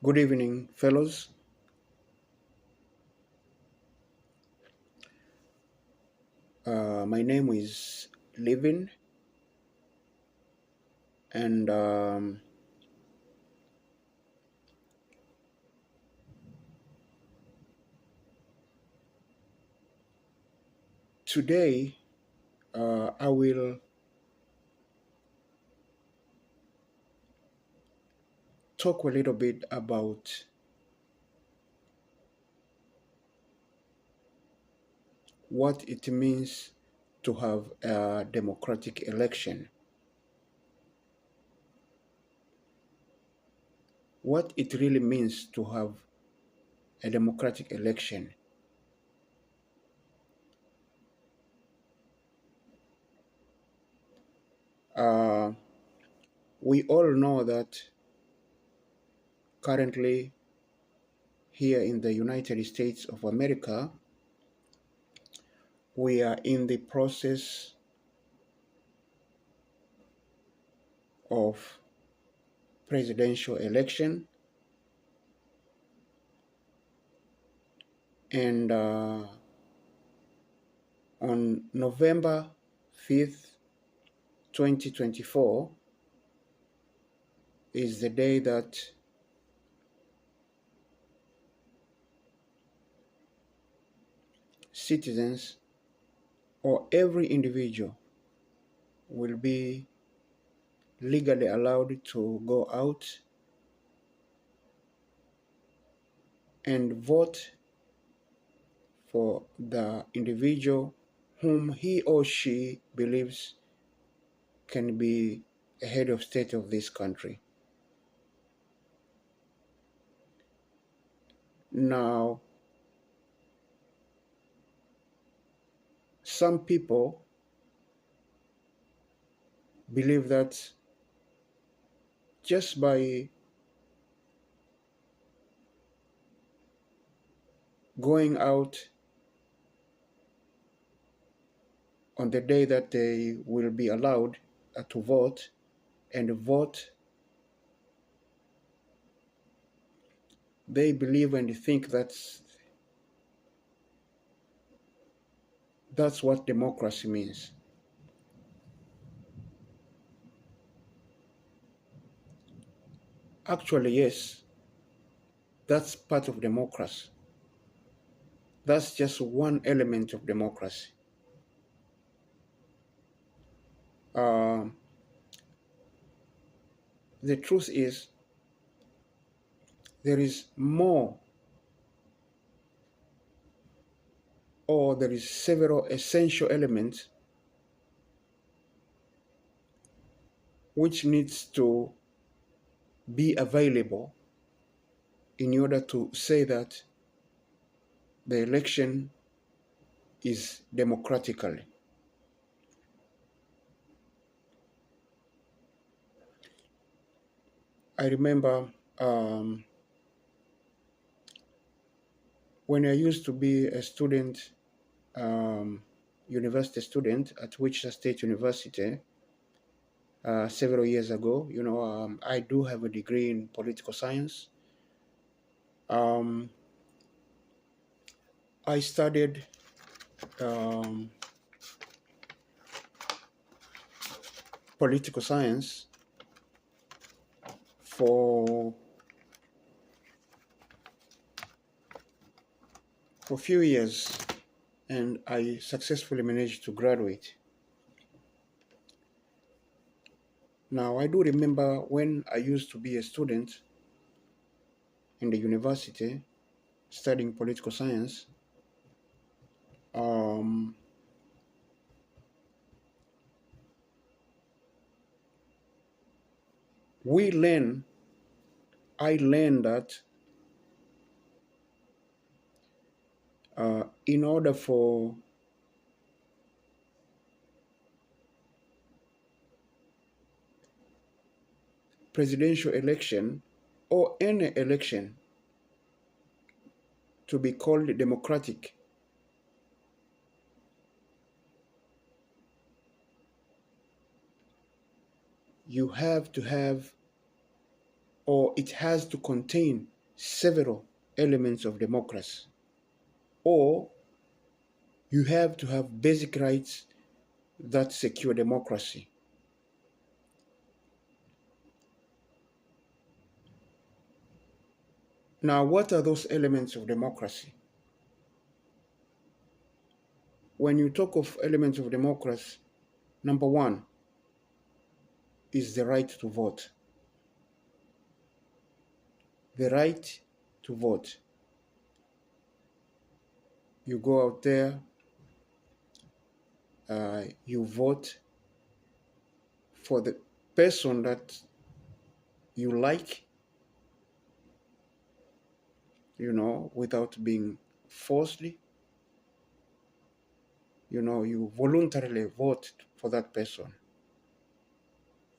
Good evening, fellows. My name is Livin, and today I will talk a little bit about what it means to have a democratic election, what it really means to have a democratic election. Uh, we all know that currently here in the United States of America, we are in the process of presidential election, and on November 5th, 2024 is the day that citizens or every individual will be legally allowed to go out and vote for the individual whom he or she believes can be a head of state of this country. Now, some people believe that just by going out on the day that they will be allowed to vote and vote, they believe and think that's what democracy means. Actually, yes, that's part of democracy. That's just one element of democracy. Um, the truth is, there is more, or there is several essential elements which needs to be available in order to say that the election is democratically. I remember when I used to be a student, university student at Wichita State University several years ago. I do have a degree in political science. I studied political science for a few years, and I successfully managed to graduate. Now, I do remember when I used to be a student in the university studying political science, um, we learn, I learned that in order for presidential election or any election to be called democratic, you have to have, or it has to contain several elements of democracy, or you have to have basic rights that secure democracy. Now, what are those elements of democracy? When you talk of elements of democracy, number one is the right to vote. The right to vote. You go out there, you vote for the person that you like, without being forced. You voluntarily vote for that person.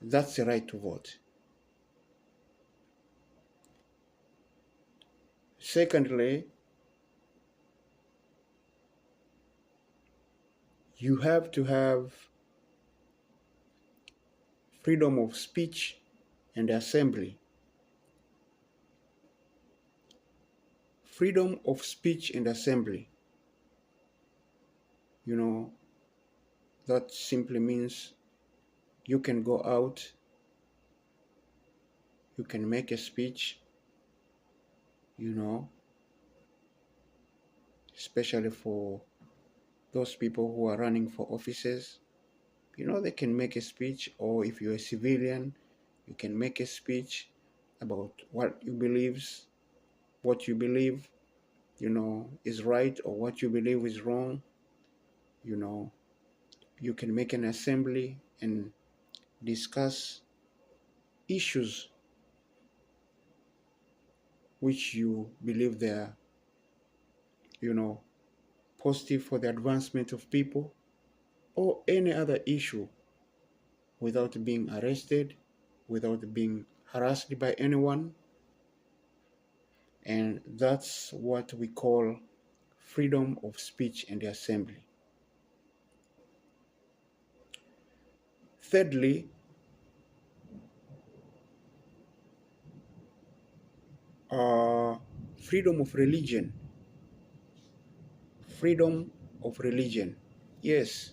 That's the right to vote. Secondly, you have to have freedom of speech and assembly. Freedom of speech and assembly. That simply means you can go out, you can make a speech, especially for those people who are running for offices. They can make a speech, or if you're a civilian, you can make a speech about what you believe, is right, or what you believe is wrong. You can make an assembly and discuss issues which you believe they are, positive for the advancement of people, or any other issue, without being arrested, without being harassed by anyone. And that's what we call freedom of speech and assembly. Thirdly, freedom of religion. Freedom of religion. Yes,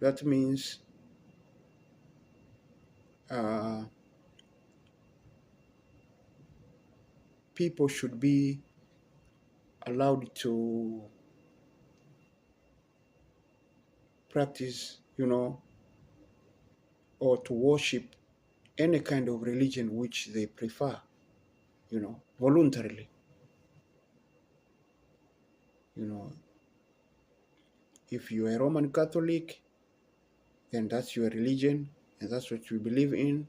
that means uh, people should be allowed to practice, or to worship any kind of religion which they prefer, voluntarily. If you're a Roman Catholic, then that's your religion and that's what you believe in.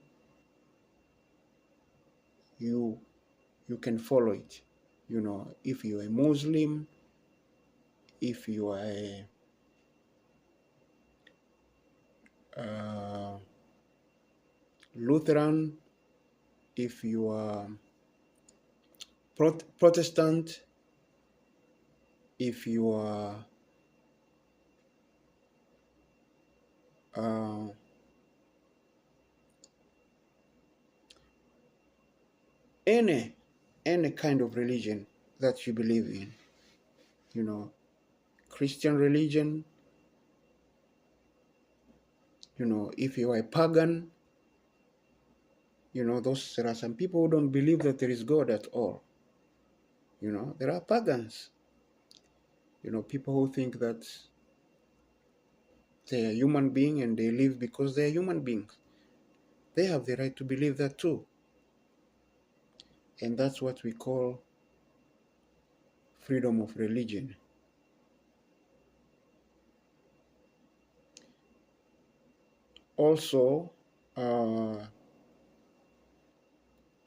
You can follow it. If you're a Muslim, if you are a Lutheran, if you are Protestant, if you are any kind of religion that you believe in, Christian religion, if you are a pagan, there are some people who don't believe that there is God at all. There are pagans, people who think that they are human beings and they live because they are human beings. They have the right to believe that too. And that's what we call freedom of religion. Also,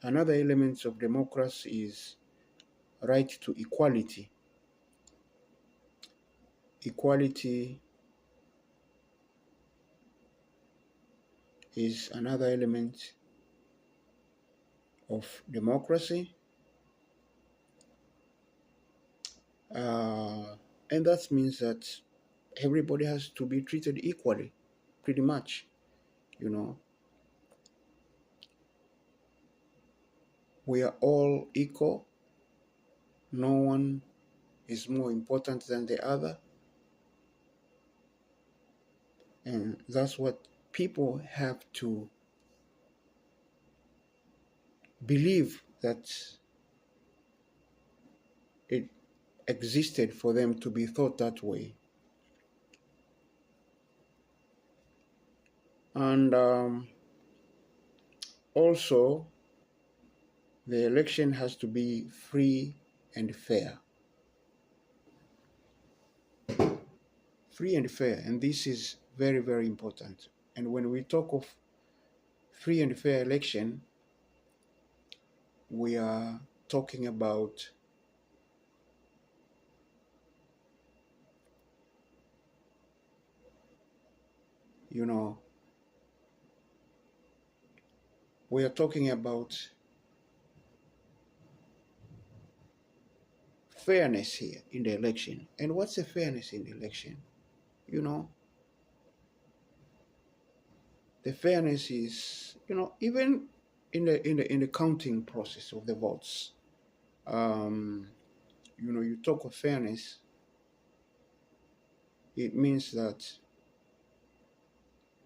another element of democracy is right to equality. Equality is another element of democracy. And that means that everybody has to be treated equally, pretty much. we are all equal. No one is more important than the other. And that's what people have to believe, that it existed for them to be thought that way. And also, the election has to be free and fair. Free and fair, and this is very, very important. And when we talk of free and fair election, we are talking about you know we are talking about fairness here in the election. And what's the fairness in the election? you know the fairness is, even in the counting process of the votes. um you talk of fairness, it means that,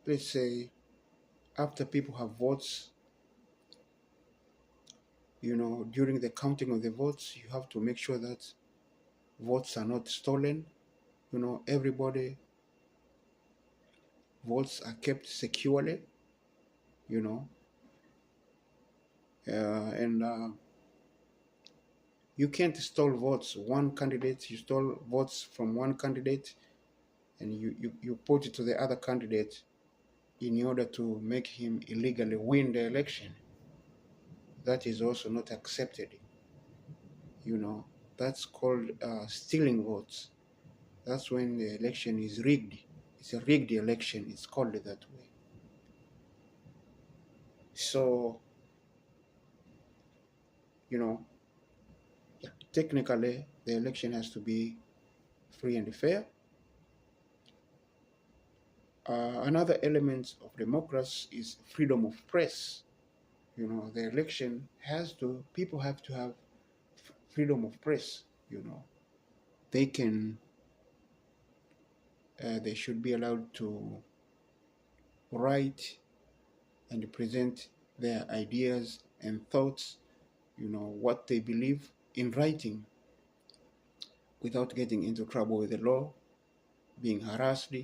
let's say, after people have votes, during the counting of the votes, you have to make sure that votes are not stolen. Everybody votes are kept securely. you know and you can't stole votes. One candidate, you stole votes from one candidate, and you put it to the other candidate in order to make him illegally win the election. That is also not accepted. That's called stealing votes. That's when the election is rigged. It's a rigged election. It's called that way. So, you know, technically, the election has to be free and fair. Another element of democracy is freedom of press. The election people have to have freedom of press. They can, they should be allowed to write and present their ideas and thoughts, what they believe, in writing, without getting into trouble with the law, being harassed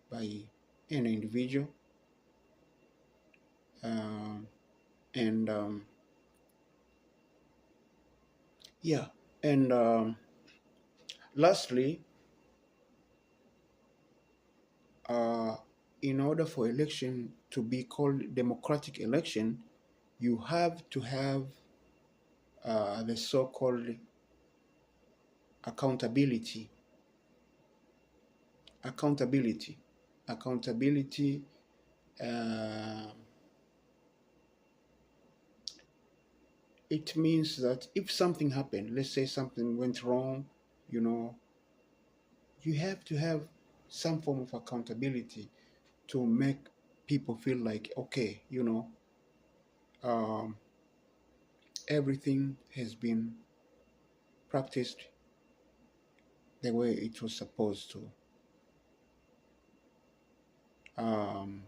by any individual. Um, and yeah, and lastly, uh, in order for election to be called democratic election, you have to have the so-called accountability. Accountability. Accountability. Uh, it means that if something happened, let's say something went wrong, you know, you have to have some form of accountability to make people feel like, okay, um, everything has been practiced the way it was supposed to. Um,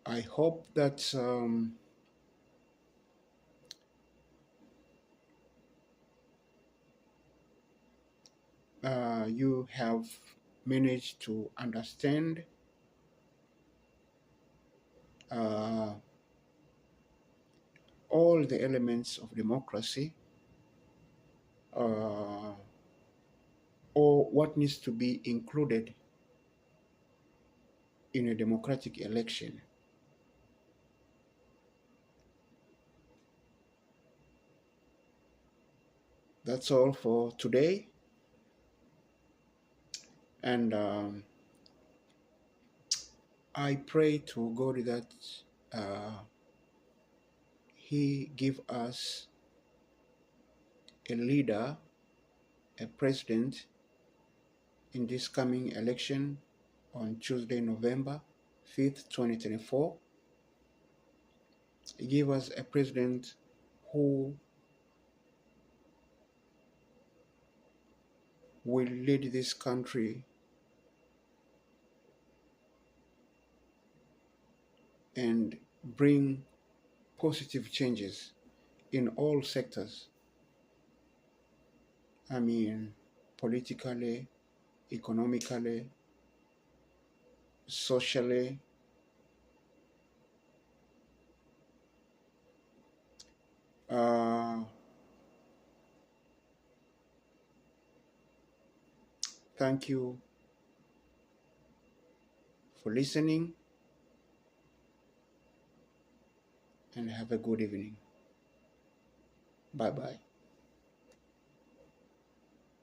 I hope that you have managed to understand uh, all the elements of democracy, uh, or what needs to be included in a democratic election. That's all for today. And I pray to God that uh, He give us a leader, a president, in this coming election on Tuesday, November. 5th, 2024. Give us a president who will lead this country and bring positive changes in all sectors. I mean, politically, economically, socially. Uh, Thank you for listening and have a good evening. Bye bye.